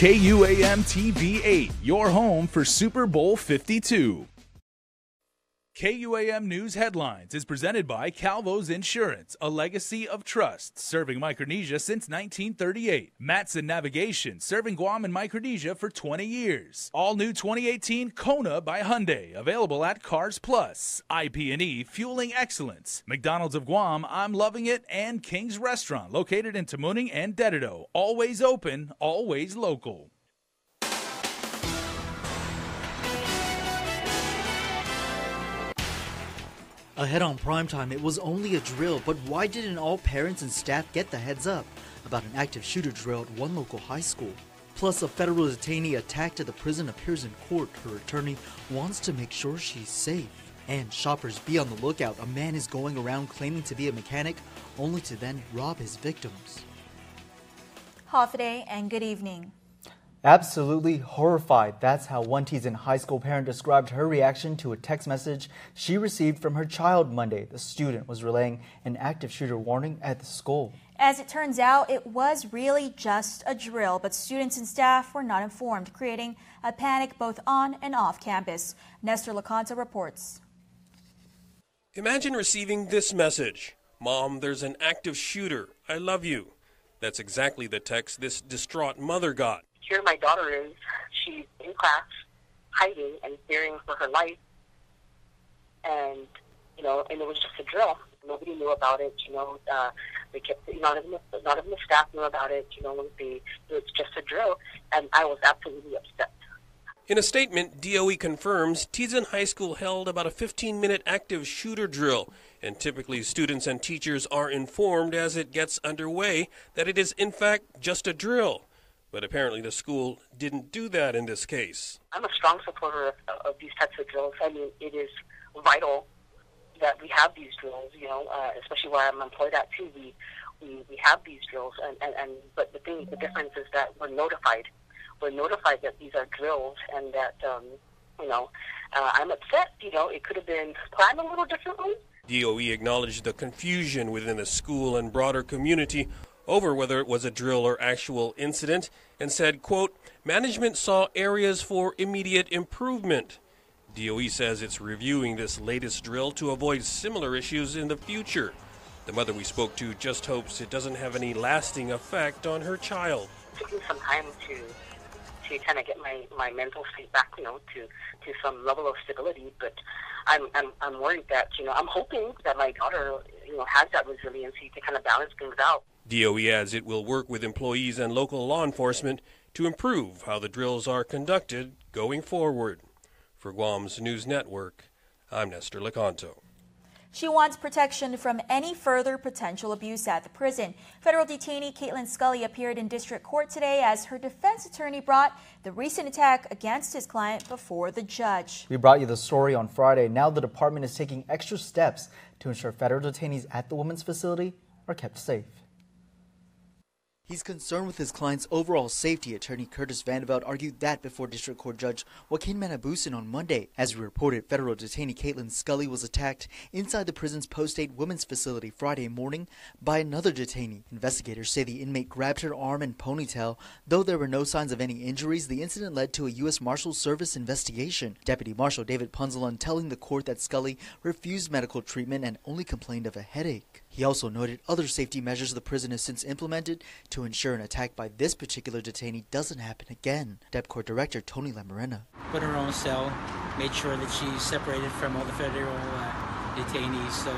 KUAM TV 8, your home for Super Bowl 52. KUAM News Headlines is presented by Calvo's Insurance, a legacy of trust, serving Micronesia since 1938. Matson Navigation, serving Guam and Micronesia for 20 years. All new 2018 Kona by Hyundai, available at Cars Plus. IP&E, fueling excellence. McDonald's of Guam, I'm loving it, and King's Restaurant, located in Tamuning and Dededo. Always open, always local. Ahead on primetime, it was only a drill, but why didn't all parents and staff get the heads up about an active shooter drill at one local high school? Plus, a federal detainee attacked at the prison appears in court. Her attorney wants to make sure she's safe. And shoppers, be on the lookout. A man is going around claiming to be a mechanic, only to then rob his victims. Hafaday and good evening. Absolutely horrified. That's how one Tizen high school parent described her reaction to a text message she received from her child Monday. The student was relaying an active shooter warning at the school. As it turns out, it was really just a drill, but students and staff were not informed, creating a panic both on and off campus. Nestor Lacanto reports. Imagine receiving this message. Mom, there's an active shooter. I love you. That's exactly the text this distraught mother got. Here my daughter is, she's in class, hiding and fearing for her life. And, and it was just a drill. Nobody knew about it, they kept, not even the staff knew about it, it was just a drill. And I was absolutely upset. In a statement, DOE confirms Tizen High School held about a 15-minute active shooter drill. And typically students and teachers are informed as it gets underway that it is in fact just a drill. But apparently the school didn't do that in this case. I'm a strong supporter of these types of drills. I mean, it is vital that we have these drills, especially where I'm employed at too. We have these drills, but the difference is that we're notified. We're notified that these are drills, and that I'm upset. It could have been planned a little differently. DOE acknowledged the confusion within the school and broader community over whether it was a drill or actual incident, and said, quote, management saw areas for immediate improvement. DOE says it's reviewing this latest drill to avoid similar issues in the future. The mother we spoke to just hopes it doesn't have any lasting effect on her child. It took me some time to kind of get my mental state back, to some level of stability, but I'm worried that, I'm hoping that my daughter, has that resiliency to kind of balance things out. DOE adds it will work with employees and local law enforcement to improve how the drills are conducted going forward. For Guam's News Network, I'm Nestor Lacanto. She wants protection from any further potential abuse at the prison. Federal detainee Caitlin Scully appeared in district court today as her defense attorney brought the recent attack against his client before the judge. We brought you the story on Friday. Now the department is taking extra steps to ensure federal detainees at the women's facility are kept safe. He's concerned with his client's overall safety. Attorney Curtis Vandeveld argued that before District Court Judge Joaquin Manabusin on Monday. As we reported, federal detainee Caitlin Scully was attacked inside the prison's post-8 women's facility Friday morning by another detainee. Investigators say the inmate grabbed her arm and ponytail. Though there were no signs of any injuries, the incident led to a U.S. Marshal Service investigation. Deputy Marshal David Punzalan telling the court that Scully refused medical treatment and only complained of a headache. He also noted other safety measures the prison has since implemented to ensure an attack by this particular detainee doesn't happen again. Dep Court Director Tony Lamarena. Put her own cell, made sure that she's separated from all the federal detainees. So,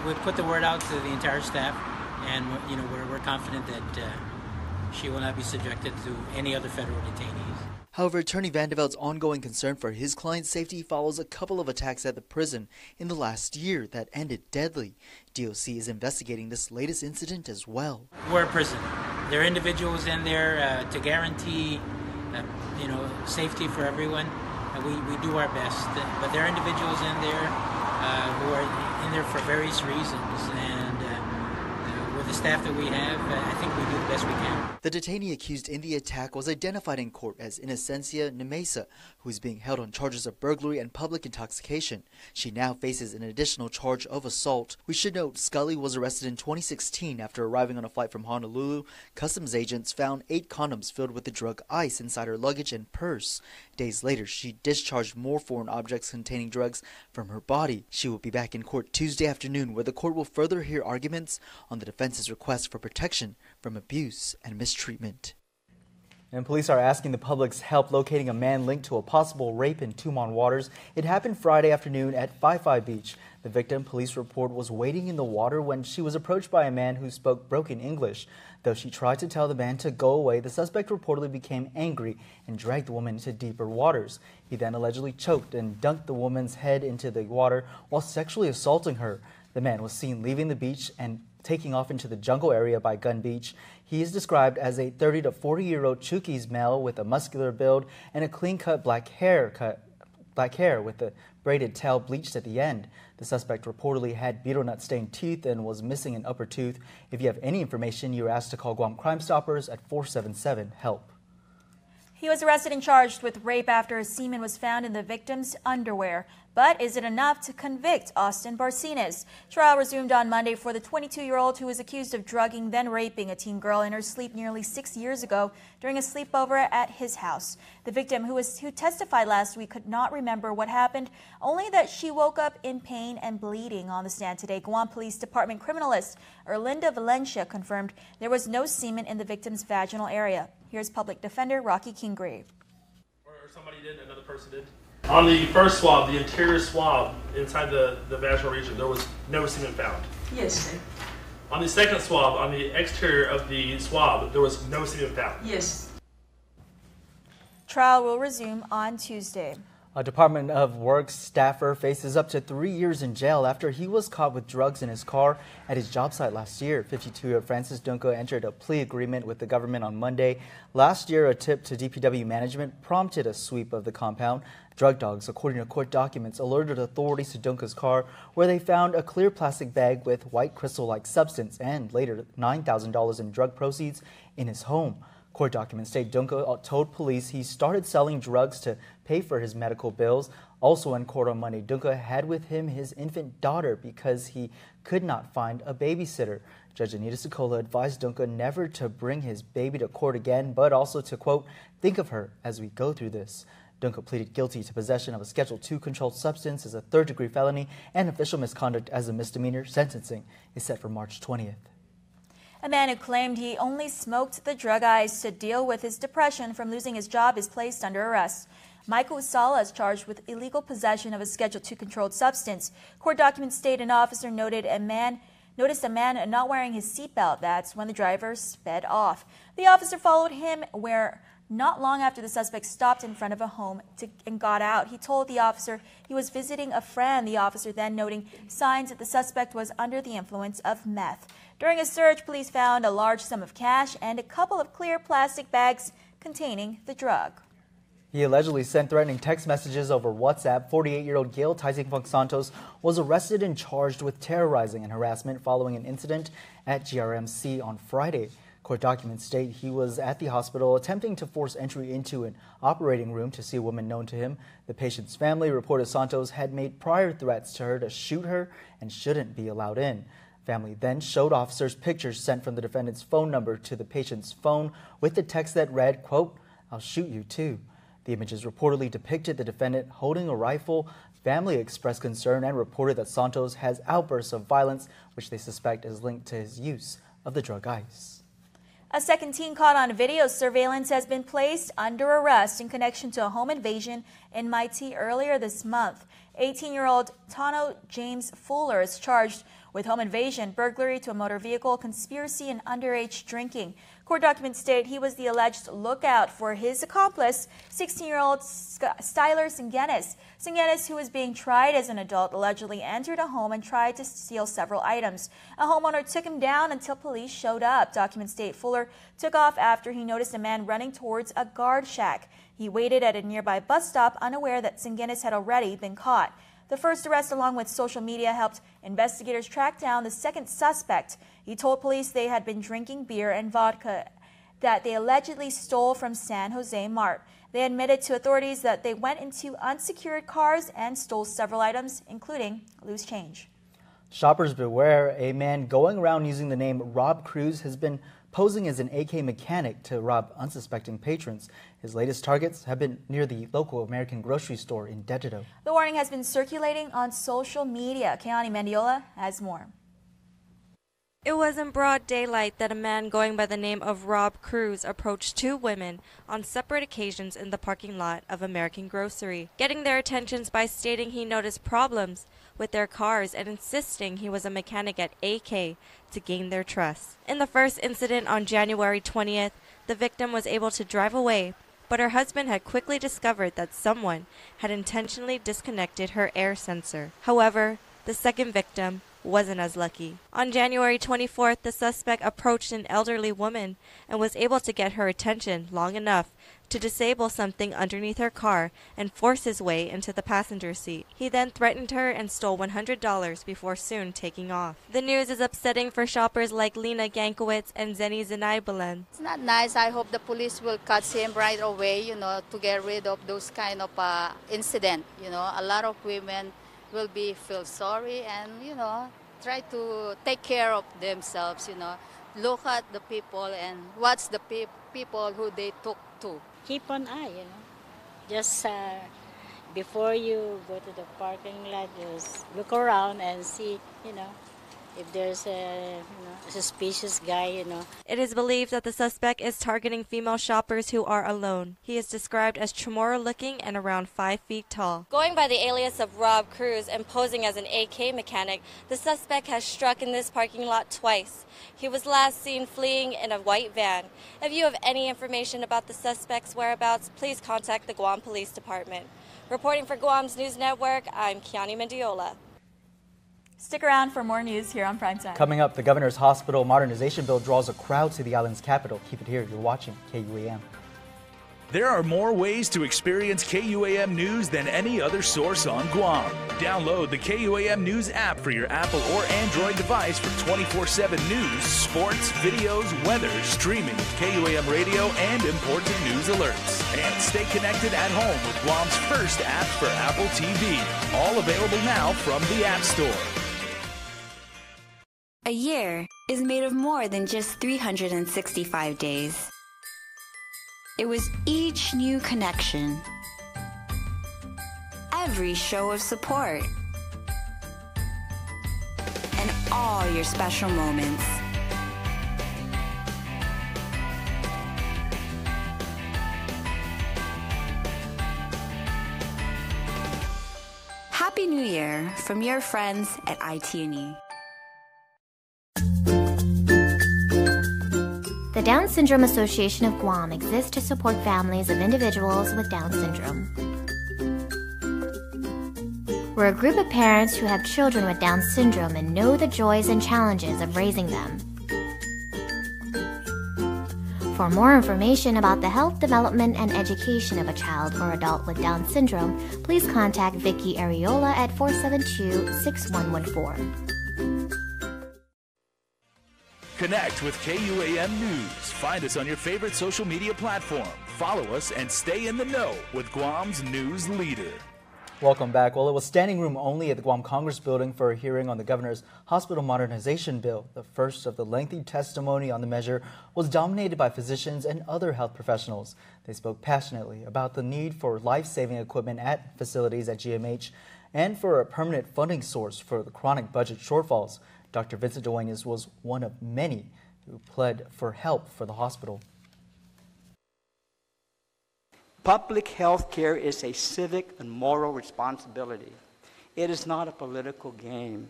we put the word out to the entire staff, and we're confident that she will not be subjected to any other federal detainees. However, Attorney Vandeveld's ongoing concern for his client's safety follows a couple of attacks at the prison in the last year that ended deadly. DOC is investigating this latest incident as well. We're a prison. There are individuals in there to guarantee, safety for everyone. We do our best, but there are individuals in there who are in there for various reasons, and with the staff that we have, I think we do the best we can. The detainee accused in the attack was identified in court as Inocencia Nemesa, who is being held on charges of burglary and public intoxication. She now faces an additional charge of assault. We should note Scully was arrested in 2016 after arriving on a flight from Honolulu. Customs agents found 8 condoms filled with the drug ice inside her luggage and purse. Days later, she discharged more foreign objects containing drugs from her body. She will be back in court Tuesday afternoon, where the court will further hear arguments on the defense's request for protection from abuse and mistreatment. And police are asking the public's help locating a man linked to a possible rape in Tumon waters. It happened Friday afternoon at Phi Beach. The victim, police report, was wading in the water when she was approached by a man who spoke broken English. Though she tried to tell the man to go away, the suspect reportedly became angry and dragged the woman into deeper waters. He then allegedly choked and dunked the woman's head into the water while sexually assaulting her. The man was seen leaving the beach and taking off into the jungle area by Gun Beach. He is described as a 30 to 40-year-old Chuukese male with a muscular build and a clean-cut black hair with the braided tail bleached at the end. The suspect reportedly had betel nut stained teeth and was missing an upper tooth. If you have any information, you are asked to call Guam Crime Stoppers at 477-HELP. He was arrested and charged with rape after his semen was found in the victim's underwear. But is it enough to convict Austin Barcenas? Trial resumed on Monday for the 22-year-old who was accused of drugging, then raping a teen girl in her sleep nearly 6 years ago during a sleepover at his house. The victim, who testified last week, could not remember what happened, only that she woke up in pain and bleeding. On the stand today, Guam Police Department criminalist Erlinda Valencia confirmed there was no semen in the victim's vaginal area. Here's Public Defender Rocky Kingrave. Or somebody did, another person did. On the first swab, the interior swab inside the vaginal region, there was no semen found. Yes, sir. On the second swab, on the exterior of the swab, there was no semen found. Yes. Trial will resume on Tuesday. A Department of Works staffer faces up to 3 years in jail after he was caught with drugs in his car at his job site last year. 52-year-old Francis Dunca entered a plea agreement with the government on Monday. Last year, a tip to DPW management prompted a sweep of the compound. Drug dogs, according to court documents, alerted authorities to Dunca's car, where they found a clear plastic bag with white crystal-like substance and later $9,000 in drug proceeds in his home. Court documents state Dunca told police he started selling drugs to pay for his medical bills. Also in court on Monday, Dunca had with him his infant daughter because he could not find a babysitter. Judge Anita Sokola advised Dunca never to bring his baby to court again, but also to, quote, think of her as we go through this. Dunca pleaded guilty to possession of a Schedule II controlled substance as a third-degree felony and official misconduct as a misdemeanor. Sentencing is set for March 20th. A man who claimed he only smoked the drug ice to deal with his depression from losing his job is placed under arrest. Michael Salas charged with illegal possession of a Schedule II controlled substance. Court documents state an officer noticed a man not wearing his seatbelt. That's when the driver sped off. The officer followed him where not long after the suspect stopped in front of a home and got out. He told the officer he was visiting a friend. The officer then noting signs that the suspect was under the influence of meth. During a search, police found a large sum of cash and a couple of clear plastic bags containing the drug. He allegedly sent threatening text messages over WhatsApp. 48-year-old Gail Taising Santos was arrested and charged with terrorizing and harassment following an incident at GRMC on Friday. Court documents state he was at the hospital attempting to force entry into an operating room to see a woman known to him. The patient's family reported Santos had made prior threats to her to shoot her and shouldn't be allowed in. Family then showed officers pictures sent from the defendant's phone number to the patient's phone with the text that read, quote, I'll shoot you too. The images reportedly depicted the defendant holding a rifle. Family expressed concern and reported that Santos has outbursts of violence, which they suspect is linked to his use of the drug ice. A second teen caught on video surveillance has been placed under arrest in connection to a home invasion in Mighty earlier this month. 18-year-old Tano James Fuller is charged with home invasion, burglary to a motor vehicle, conspiracy, and underage drinking. Court documents state he was the alleged lookout for his accomplice, 16-year-old Styler Singenis. Singenis, who was being tried as an adult, allegedly entered a home and tried to steal several items. A homeowner took him down until police showed up. Documents state Fuller took off after he noticed a man running towards a guard shack. He waited at a nearby bus stop, unaware that Singenis had already been caught. The first arrest, along with social media, helped investigators track down the second suspect. He told police they had been drinking beer and vodka that they allegedly stole from San Jose Mart. They admitted to authorities that they went into unsecured cars and stole several items, including loose change. Shoppers beware. A man going around using the name Rob Cruz has been posing as an AK mechanic to rob unsuspecting patrons. His latest targets have been near the local American grocery store in Dededo. The warning has been circulating on social media. Keani Mendiola has more. It was in broad daylight that a man going by the name of Rob Cruz approached two women on separate occasions in the parking lot of American Grocery, getting their attentions by stating he noticed problems with their cars and insisting he was a mechanic at AK to gain their trust. In the first incident on January 20th, the victim was able to drive away, but her husband had quickly discovered that someone had intentionally disconnected her air sensor. However, the second victim wasn't as lucky. On January 24th, the suspect approached an elderly woman and was able to get her attention long enough to disable something underneath her car and force his way into the passenger seat. He then threatened her and stole $100 before soon taking off. The news is upsetting for shoppers like Lena Gankowitz and Zenny Zenaibalan. It's not nice. I hope the police will catch him right away, to get rid of those kind of incident. A lot of women will feel sorry and, try to take care of themselves, Look at the people and watch the people who they talk to. Keep an eye, Just before you go to the parking lot, just look around and see, if there's a suspicious guy, It is believed that the suspect is targeting female shoppers who are alone. He is described as Chamorro-looking and around 5 feet tall. Going by the alias of Rob Cruz and posing as an AK mechanic, the suspect has struck in this parking lot twice. He was last seen fleeing in a white van. If you have any information about the suspect's whereabouts, please contact the Guam Police Department. Reporting for Guam's News Network, I'm Keani Mendiola. Stick around for more news here on Primetime. Coming up, the governor's hospital modernization bill draws a crowd to the island's capital. Keep it here. You're watching KUAM. There are more ways to experience KUAM News than any other source on Guam. Download the KUAM News app for your Apple or Android device for 24/7 news, sports, videos, weather, streaming, KUAM radio, and important news alerts. And stay connected at home with Guam's first app for Apple TV. All available now from the App Store. A year is made of more than just 365 days. It was each new connection, every show of support, and all your special moments. Happy New Year from your friends at IT&E. The Down Syndrome Association of Guam exists to support families of individuals with Down syndrome. We're a group of parents who have children with Down syndrome and know the joys and challenges of raising them. For more information about the health, development, and education of a child or adult with Down syndrome, please contact Vicky Ariola at 472-6114. Connect with KUAM News. Find us on your favorite social media platform. Follow us and stay in the know with Guam's news leader. Welcome back. Well, it was standing room only at the Guam Congress building for a hearing on the governor's hospital modernization bill. The first of the lengthy testimony on the measure was dominated by physicians and other health professionals. They spoke passionately about the need for life-saving equipment at facilities at GMH and for a permanent funding source for the chronic budget shortfalls. Dr. Vincent Duenas was one of many who pled for help for the hospital. Public health care is a civic and moral responsibility. It is not a political game.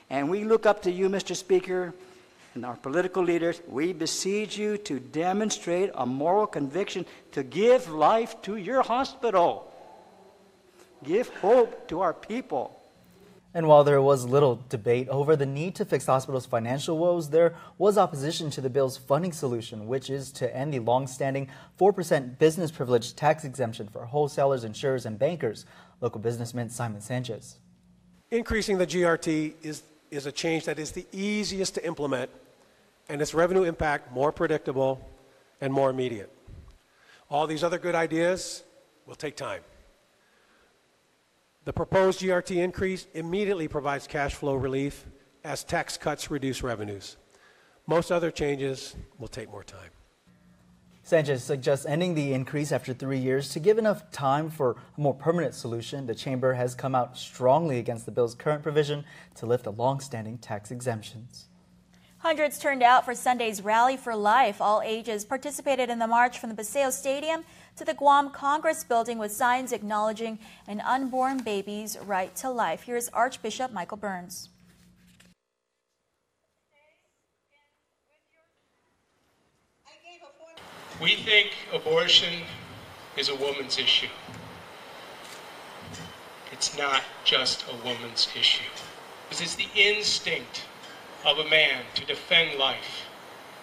And we look up to you, Mr. Speaker, and our political leaders. We beseech you to demonstrate a moral conviction to give life to your hospital. Give hope to our people. And while there was little debate over the need to fix hospitals' financial woes, there was opposition to the bill's funding solution, which is to end the long-standing 4% business privilege tax exemption for wholesalers, insurers, and bankers. Local businessman Simon Sanchez. Increasing the GRT is a change that is the easiest to implement and its revenue impact more predictable and more immediate. All these other good ideas will take time. The proposed GRT increase immediately provides cash flow relief as tax cuts reduce revenues. Most other changes will take more time. Sanchez suggests ending the increase after 3 years to give enough time for a more permanent solution. The chamber has come out strongly against the bill's current provision to lift the long-standing tax exemptions. Hundreds turned out for Sunday's Rally for Life. All ages participated in the march from the Paseo Stadium to the Guam Congress Building with signs acknowledging an unborn baby's right to life. Here's Archbishop Michael Burns. We think abortion is a woman's issue. It's not just a woman's issue. It's the instinct of a man to defend life,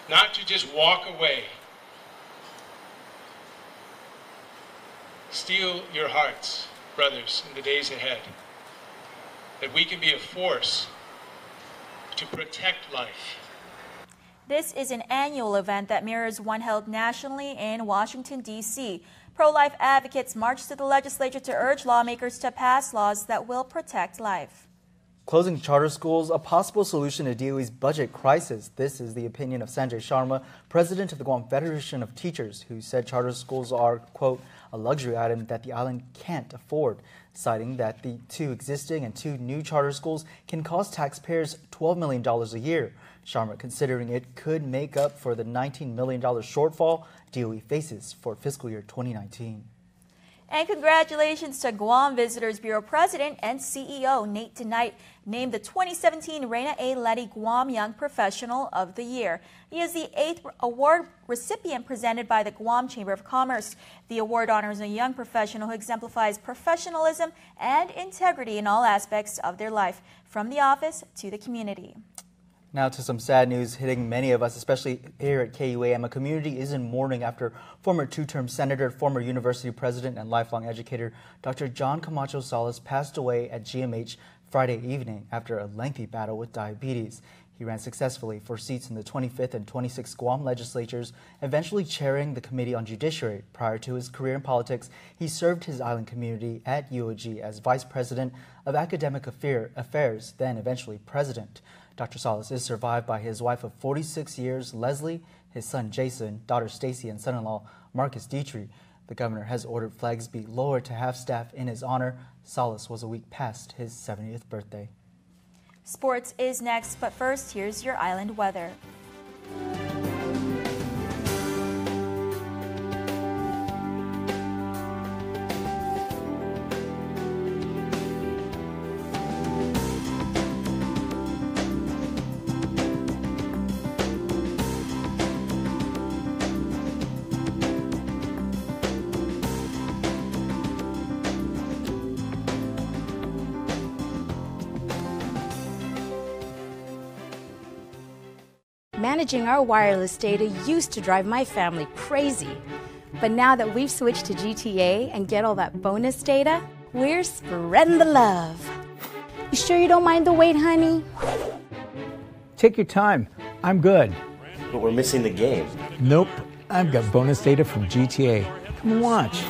not to just walk away. Steel your hearts, brothers, in the days ahead, that we can be a force to protect life. This is an annual event that mirrors one held nationally in Washington, D.C. Pro-life advocates marched to the legislature to urge lawmakers to pass laws that will protect life. Closing charter schools, a possible solution to DOE's budget crisis. This is the opinion of Sanjay Sharma, president of the Guam Federation of Teachers, who said charter schools are, quote, a luxury item that the island can't afford, citing that the 2 existing and 2 new charter schools can cost taxpayers $12 million a year. Sharma considering it could make up for the $19 million shortfall DOE faces for fiscal year 2019. And congratulations to Guam Visitors Bureau President and CEO Nate DeKnight, named the 2017 Reina A. Letty Guam Young Professional of the Year. He is the 8th award recipient presented by the Guam Chamber of Commerce. The award honors a young professional who exemplifies professionalism and integrity in all aspects of their life, from the office to the community. Now to some sad news hitting many of us, especially here at KUAM. A community is in mourning after former 2-term senator, former university president, and lifelong educator Dr. John Camacho Salas passed away at GMH Friday evening after a lengthy battle with diabetes. He ran successfully for seats in the 25th and 26th Guam legislatures, eventually chairing the Committee on Judiciary. Prior to his career in politics, he served his island community at UOG as Vice President of Academic Affairs, then eventually President. Dr. Salas is survived by his wife of 46 years, Leslie, his son Jason, daughter Stacy, and son-in-law Marcus Dietrich. The governor has ordered flags be lowered to half-staff in his honor. Salas was a week past his 70th birthday. Sports is next, but first, here's your island weather. Managing our wireless data used to drive my family crazy. But now that we've switched to GTA and get all that bonus data, we're spreading the love. You sure you don't mind the wait, honey? Take your time. I'm good. But we're missing the game. Nope. I've got bonus data from GTA. Come and watch.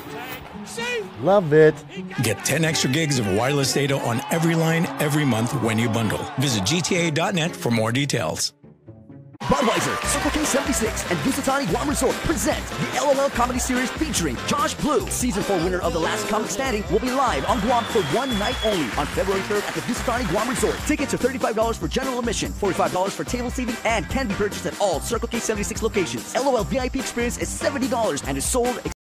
Love it. Get 10 extra gigs of wireless data on every line every month when you bundle. Visit gta.net for more details. Budweiser, Circle K76, and Busatani Guam Resort present the LOL Comedy Series featuring Josh Blue. Season 4 winner of The Last Comic Standing will be live on Guam for one night only on February 3rd at the Busatani Guam Resort. Tickets are $35 for general admission, $45 for table seating, and can be purchased at all Circle K76 locations. LOL VIP experience is $70 and is sold